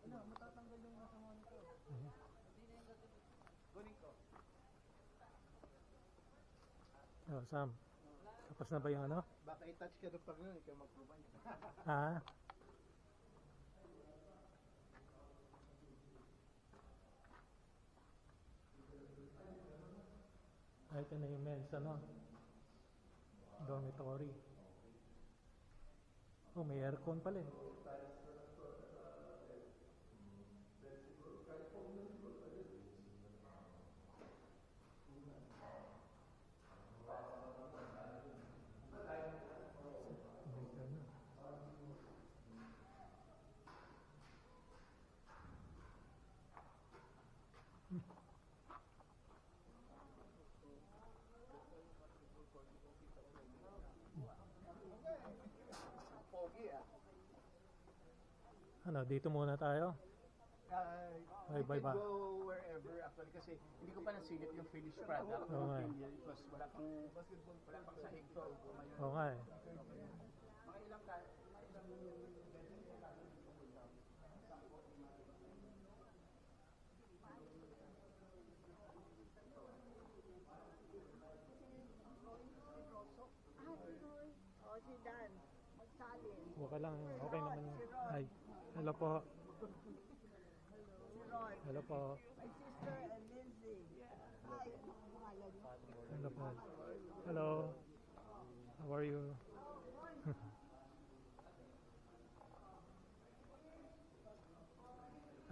Ano, matatanggal yung nasa monitor. Kunin ko. Oh, Sam. Tapos na ba yung ano? Baka i-touch ka doon pag nun, ikaw mag-provide. Ha? Ay, ito na yung men's, ano? Dormitory. Oh, may aircon pala eh. Later na. Pogi ah. Ano, dito muna tayo. I Bye, can bye. go wherever actually kasi hindi ko pa nasilip yung finished product. Oo nga eh. Because wala pang sahig to. Oo nga eh. Mga ilang tayo. O si Dan, magsalin. Okay lang, okay naman yun. Ay, hello po. Si Ron, Hello po. my sister and Lindsay. Hi, ano ang pangalan niyo? Hello po. Hello. How are you?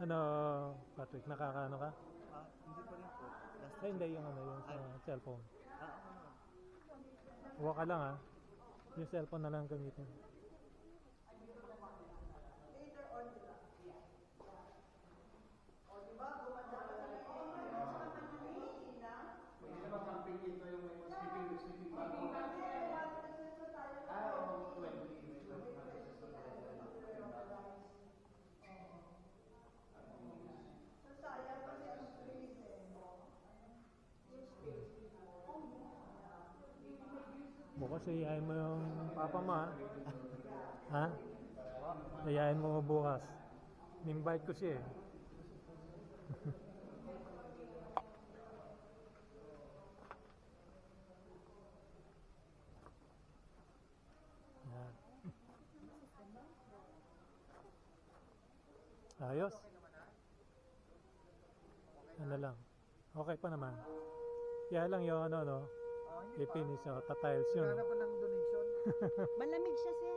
Ano, Patrick, nakakaano ka? Hindi pa rin po. Ay, hindi yung ano, yung sa cellphone. Ah, Huwag ka lang ah. Yung cellphone na lang gamitin. Later on, o diba, gumanda ka na hindi naman camping dito yung may sleeping bag. Ah, oo, 20. sayang kasi ang space eh. Bukas ayayin mo yung papa mo ha. Ha? Ayayin mo bukas. Invite ko siya eh. Yan. Ayos. Ano lang. Okay pa naman. Kaya lang yung ano no. I-finish o, tatiles yun. Wala na pa ng donation. Malamig siya, sir.